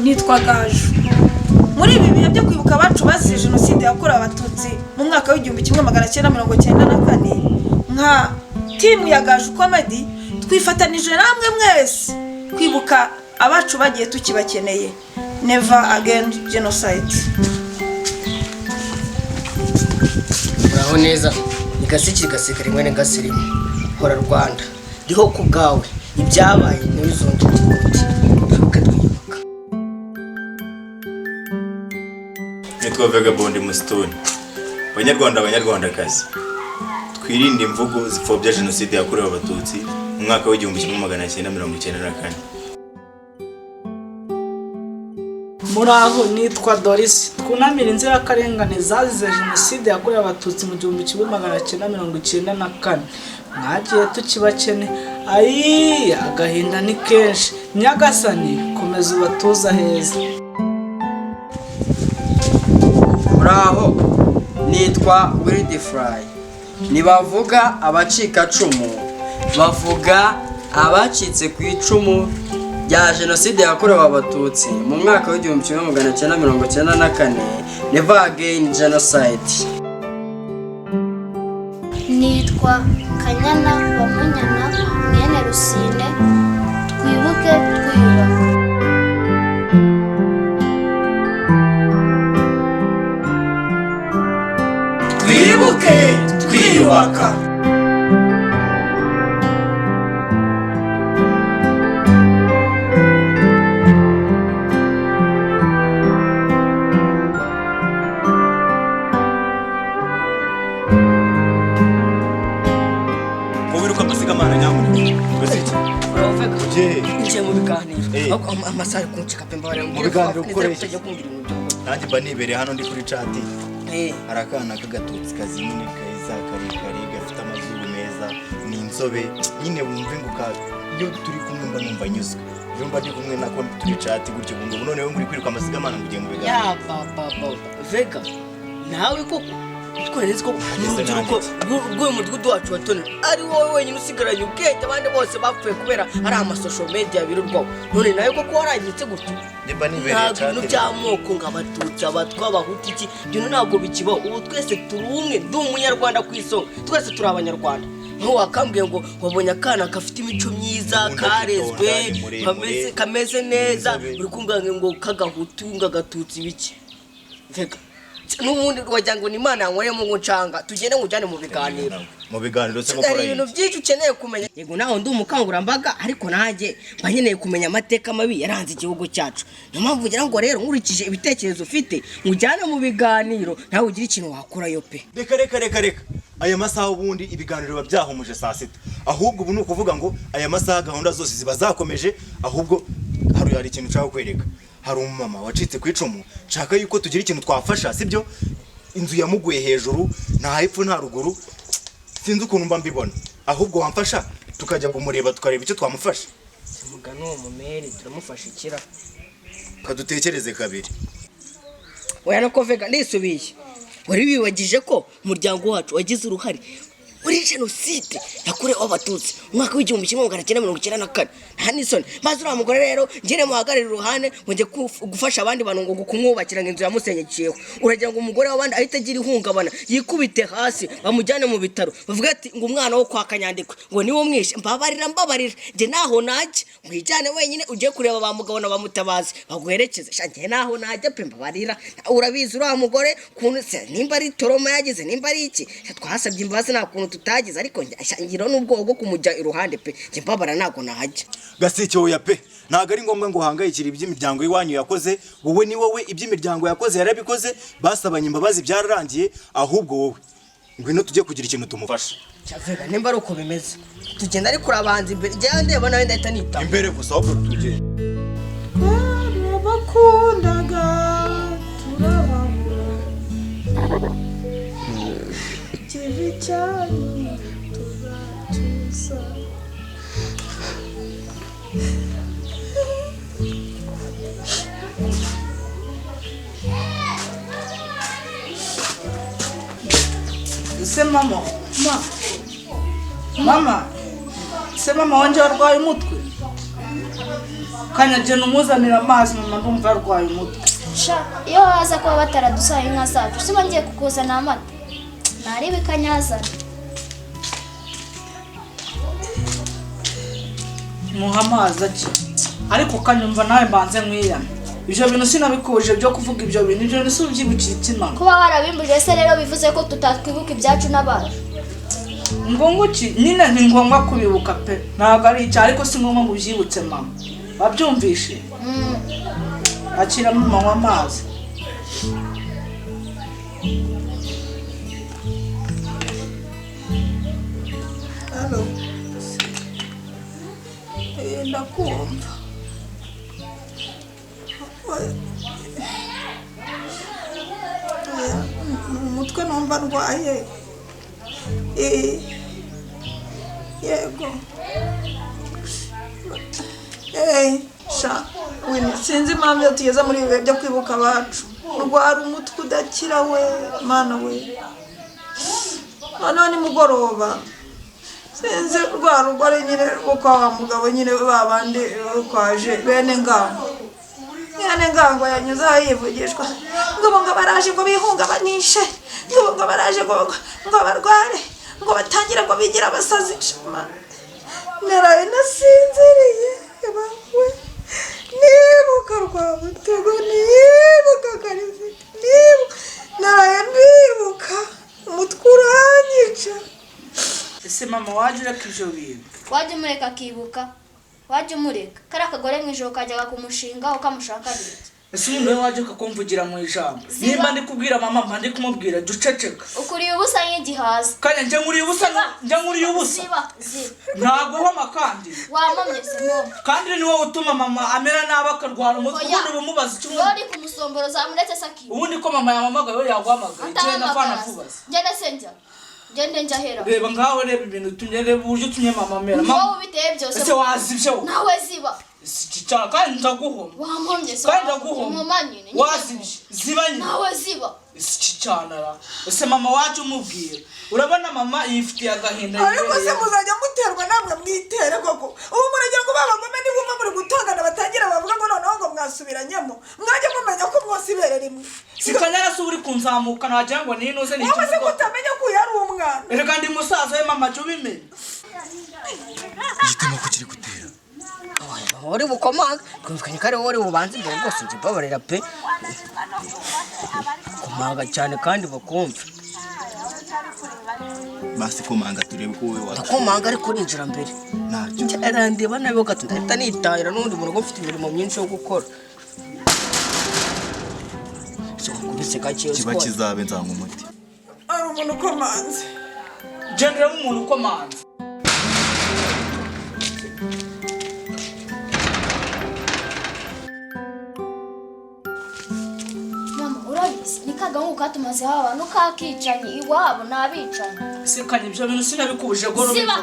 nitwa Gaju. Muri ibi bihe byo kwibuka abacu bazize jenoside yakorewe abatutsi mu mwaka w'1994 nka timu ya Gaju Comedy twifatanije namwe mwese kwibuka abacu bagiye tukibakeneye. Never again genocide. Muraho neza, igasiki gasekare mwene gasirimu hora Rwanda ndiho ku bwawe ibyabaye n'ibizongera ukundi twibuka. Nitwa Vagabond Musitoni. Abanyarwandakazi, twirinde imvugo zipfobya jenoside yakorewe abatutsi mu mwaka w'1994. Muraho, nitwa Doris. Twunamira inzirakarengane zazize jenoside yakorewe abatutsi mu 1994. Mwagiye tukibakene, agahinda ni kenshi. Nyagasani komeza ubatuza heza. Muraho, nitwa Wildfly. Nibavuga abacikacumu bavuga abacitse ku icumu rya jenoside yakorewe abatutsi mu mwaka w'1994. Never again genocide. Nitwa Kanyana wa Munyana mwene Rusine. Twibuke twiyubaka. Twibuke twiyubaka. Nje mu biganiro amasari kunchika pemba wale mu biganiro ukoresha nanjye ba nibereye hano ndi kuri chat. Harakana kagatutsi kazimune kaiza kari gafite amazuru meza ni inzobe nyine wumve nguka iyo turi kumwe mba numva nyuzwe jomba ndi kumwe nako turi chat gutyo bungu none we muri kwiruka amasigamana mugiye mu biganiro ya papa Vega nawe koko tweretse ko rwo mudugudu wacu watone ari wowe wenyine usigaranye ubwenge abandi bose bapfuye kubera ari amasocial media birurwaho none nayo koko warangitse gutyo ndeba nibereye cyane no cyamoko ngabatutsi abatwa abahuti iki byo ntabwo bikibaho ubu twese turi umwe ndi umunyarwanda kwisonga twese turi abanyarwanda nko wakambwiye ngo wabonye akana gafite imico myiza karezwe kameze neza uri kumbange ngo kagahutu ngagatutsi biki Vega n'ubundi rwajyango ni Imana yankoreye mu ngucanga tugende ngujyane mu biganiro se gukora ibintu byinshi ukeneye kumenya. Yego naho ndi umukangurambaga ariko nanjye banyeneye kumenya amateka mabi yaranze igihugu cyacu. Niyo mpamvu ngira ngo rero nkurikije ibitekerezo ufite ngujyane mu biganiro nawe ugira ikintu wakora yo pe. Reka aya masaha ubundi ibiganiro babyahumuje saa 6 ahubwo ubu nukuvuga ngo aya masaha gahunda zose ziba zakomeje ahubwo hari ikintu cyawe kwereka. Hari umama wacitse ku icumu nshaka yuko tugira ikintu twafasha sibyo inzu yamuguye hejuru nta hepfo nta ruguru sinzi ukuntu mba mbibona ahubwo wamfasha tukajya kumureba tukareba icyo twamufasha mugano uwo mumeri turamufasha ikira kadutekereze kabiri. Oya nako Vega ndisubiye wari biwagije ko umuryango wacu wagize uruhare muri jenoside yakorewe abatutsi umwaka w'1994 nta nisoni maze uriya mugore rero ngire muhagarira uruhande ngo gufasha abandi bantu ngo kumwubakira inzu yamusenyekiyeho uragira ngo umugore w'abandi ahita agira ihungabana yikubite hasi bamujyane mu bitaro bavuga ati ngo umwana wo kwa Kanyandikwe ngo niwo mwishe mbabarira nge naho najye mwijyane wenyine ugiye kureba ba mugabo na bamutabazi baguherekeze shange naho najye pe mbabarira urabizi uriya mugore kuntu se nimba ari toroma yagize nimba ari iki twasabye imbabazi nta kuntu tutagize ariko ngira n'ubwo bwo kumujya iruhande pe nge mbabara nago nahajya Gasike oya pe ntago ari ngombwa ngo hangayikira iby'imiryango iwanyu yakoze wowe ni wowe iby'imiryango yakoze yarabikoze basabanye imbabazi byararangiye ahubwo wowe ngwino tujye kugira ikintu tumufasha. Vega nimba ari uko bimeze tugenda ari kurabanza imbere njye ndeba nawe ndahita nita imbere gusa ahubwo tugende bakundaga turababura kivi cyane tuzacuza se mama se mama wanje warwaye umutwe kanya genda umuzanira amazi mama ndumva yarwaye umutwe. sha iyo haza kuba bataradusaye inka zacu siba ngiye kukuzana amata naribi kanyazana muha amazi ake ariko kanyumva nawe mbanze nkwiyana ibyo bintu sinabikuje byo kuvuga ibyo bintu ibyo bintu ubyibukiye itima kuba warabimbuje se rero bivuze ko tutatwibuka ibyacu n'abantu ngo nguki nyine ni ngombwa kubibuka pe ntabwo ari icyo ariko si ngombwa ngo ubyibutse mama wabyumvishe akira mama amazi Halo. Ndakumva. Umutwe numva ndwaye. Yego. Sha, sinzi impamvu iyo tugeze muri ibi bihe byo kwibuka abacu. Urwara umutwe udakira we, mana we. Noneho ni mugoroba. Sinzi rwa rugore nyine rwo kwa mugabo nyine babandi kwaje bene ngango yanyuze aho yivugishwa ngo baraje ngo bihungabanishe ngo baraje ngo barware ngo batangire ngo bigira abasazi naraye nasinziriye bawe nibuka rwa mutego nibuka karifite naraye nibuka umutwe uranyica. ese mama waje ureka ibyo bintu wajya umureka akibuka wajya umureka kariya kagore mu ijoro kajyaga kumushinga ukamushaka biki ese umuntu we waje ukakumvugira mu ijambo nimba ndi kubwira mama mba ndi kumubwira jya uceceka ukuriye ubusa nk'igihaza kanya njya nkuriye ubusa ziba ntabwo wama kandi wamamye se mama kandi ni wowe utuma mama amera nabi akarwara umutwe ubundi bumubaza icyo uri ku musomboro zamuretse saki ubundi ko mama yamamagaye we yaguhamagaye icyo navana kubaza ngende se ngende njya hera reba ngaho reba ibintu utumye reba uburyo utumye mama amera wowe ubiteye byose ese wazibye nawe ziba Sicara kandi ndaguhoma. Wamomye se. Kandi ndaguhoma. Mumanye. Wazibye. Zibanye. Nawe ziba. Sicara. Ese mama wacu umubwira. Urabona mama yifitiye agahinda. Ariko se muzajya muterwa namwe mwitere koko. Ubu murajya ngo babagome ni bumva muri gutangana batangira bavuga ngo noneho ngo mwasubiranyemo. Mwajya mumenya ko mwose ibere rimwe. Sikanyara se uri kunzamuka nagira ngo ninuze ni. Wowe se kutamenya ko yari umwana. Reka ndi musaza we mama cyo bimenye. Igitemo ko kiri gutera. Uri bukomanga twumvikanye kare wori bubanze imbere rwose nje babarera pe komanga cyane kandi bakumva basi komanga turebe ko wewe komanga ari kurinjira mbere nacyo cyarandeba nabi gatunda nitahira n'undi muntu ufite imirimo myinshi yo gukora so kubise gaciye kiba kizabe nzanga umuti ari umuntu ukomanze gendera umuntu ukomanze Nikagangu katumaze hawa nukakicanye iwabo nabicanye Sikanye ibyo bintu sinabikubuje goro bivuga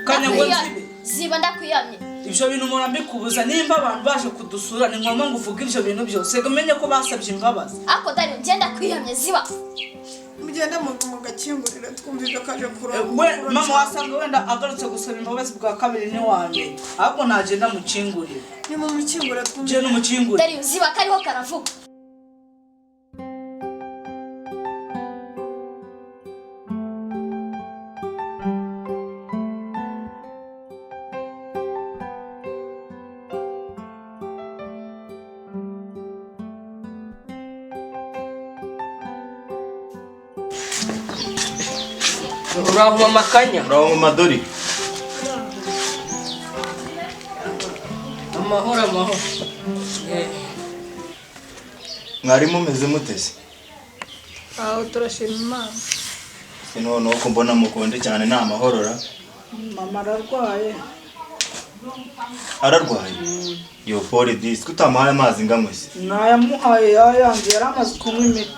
Kanye ngo zibe ziba ndakwiyamye Ibyo bintu murambikubuza nimba abantu baje kudusura ni ngombwa ngo uvuge ibyo bintu byose umenye ko basabye imbabazi Ako dari ngenda kwiyamye ziba Mugende mu gakingurira twumvije kaje kuraba we mama wasanga wenda agarutse gusaba imbabazi bwa kabiri ni wamenye ahubwo nagenda mu kingurira ni mu mukingura je no mu kingurira Dari ziba kariho karavuga uraho mama kanya uraho mama dori amahoro mwari mumeze mutese aho turashima Imana none uko mbona mukonde cyane nta mahorora mama ararwaye yo pole disco utamuhaye amazi ngamwese nayamuhaye yayandi yaramaze kunywa imiti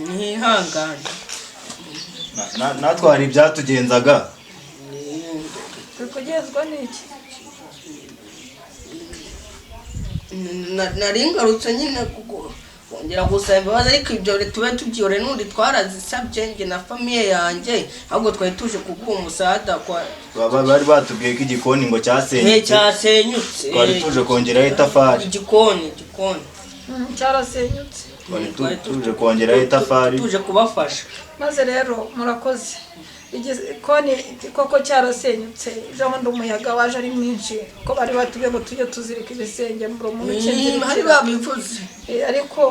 ntihangane natwe hari ibyatugenzaga kugezwa n'iki nari ngarutse nyine kuko ngira gusaba imbabazi ariko ibyo tube tubyore n'undi twarazisabye njye na famiye yanjye ahubwo twari tuje kuguha umusada bari batubwiye ko igikoni ngo cyasenyutse cyasenyutse twari tuje kongeraho itafari igikoni cyarasenyutse twari tuje kongeraho itafari tuje kubafasha maze rero murakoze igikoni koko cyarasenyutse ejobundi umuyaga waje ari mwinshi ko bari batubwiye ngo tujye tuzirika ibisenge mu rumunukingiro hari babivuze ariko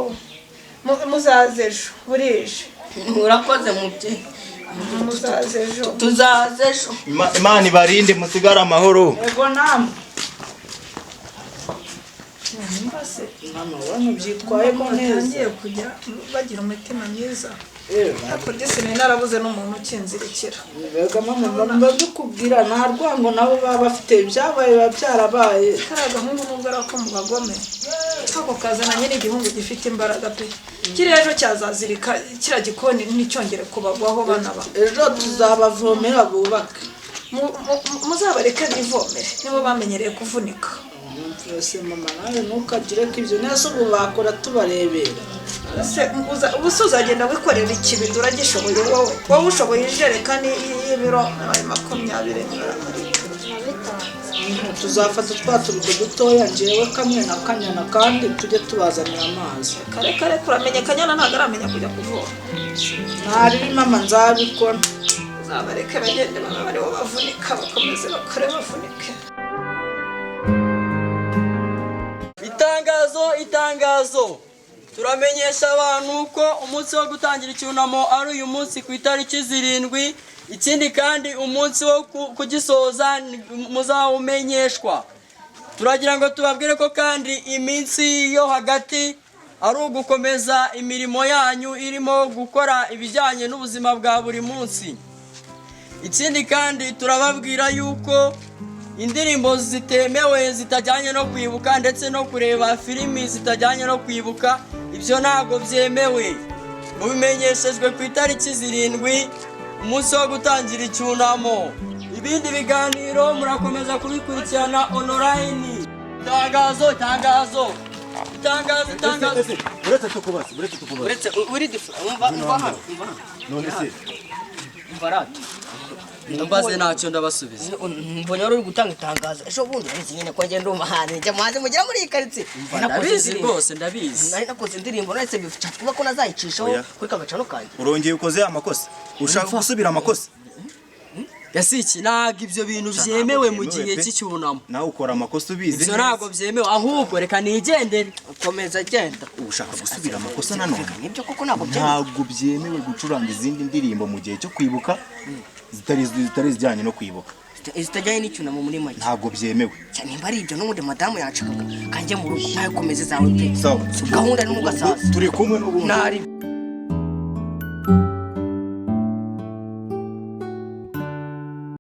muzaze ejo burije murakoze mubyeyi muzaze ejo tuzaze ejo Imana ibarinde musigare amahoro Ego namwe. mama Wanyu byitwayemo neza. ngiye kujya bagira umutima mwiza ariko disine narabuze n'umuntu ukinzirikira Bega mama mbadukubwira nta rwango nabo baba bafite ibyabaye biba byarabaye. kariya gahungu nubwo ari ako mu bagome ako kazananye n'igihungu gifite imbaraga pe kiriya ejo cyazazirika kiriya gikoni nticyongere kubagwaho bana ba Ejo tuzabavomera bubake. muzabareke bivomere nibo bamenyereye kuvunika Ese mama nawe ntukagire ko ibyo neza ubu bakora tubarebera. ubu se uzagenda wikorera ikibido uragishoboye wowe ushoboye ijerekani y'ibiro 20 Tuzafata twa tubido dutoya njyewe kamwe na kanyana kandi tujye tubazanira amazi. kare kuramenye kanyana ntabwo aramenya kujya kuvoma Ntari mama nzabikora. uzabareke bagende baba baribo bavunika bakomeze bakore bavunike. Itangazo turamenyesha abantu ko umunsi wo gutangira icyunamo ari uyu munsi ku itariki 7. Ikindi kandi umunsi wo kugisoza muzawumenyeshwa. Turagira ngo tubabwire ko kandi iminsi yo hagati ari ugukomeza imirimo yanyu irimo gukora ibijyanye n'ubuzima bwa buri munsi. Ikindi kandi turababwira yuko indirimbo zitemewe zitajyanye no kwibuka ndetse no kureba filimi zitajyanye no kwibuka ibyo ntabwo byemewe. Mubimenyeshejwe ku itariki 7 umunsi wo gutangira icyunamo. Ibindi biganiro murakomeza kubikurikirana online. Itangazo. uretse tukubaza uretse uri umva hano none se mvarate Ndambaze ntacyo ndabasubiza. mbonye uri gutanga itangazo ejo bundi nzi nyine ko ngenda umuhanzi njya muhanzi mugera muri iyi karitsiye Ndabizi rwose ndabizi. nari nakoze indirimbo nahise bifuca kuba ko nazayicishaho kuri kagacano kanjye urongeye ukoze amakosa ushaka gusubira amakosa Yasiki ntabwo ibyo bintu byemewe mu gihe cy'icyunamo. nawe ukora amakosa ubizi Ibyo ntabwo byemewe ahubwo reka nigendere. ukomeza agenda ushaka gusubira amakosa nanone nibyo koko ntabwo byemewe ntabwo byemewe gucuranga izindi ndirimbo mu gihe cyo kwibuka zitari zijyanye no kwibuka zitajyanye n'icyunamo muri make ntabwo byemewe cyane nimba ari ibyo n'ubundi madamu yanshakaga kanjye mu rugo nawe komeze zawe pe sawa gahunda n'umugasaza turi kumwe n'ubundi ntari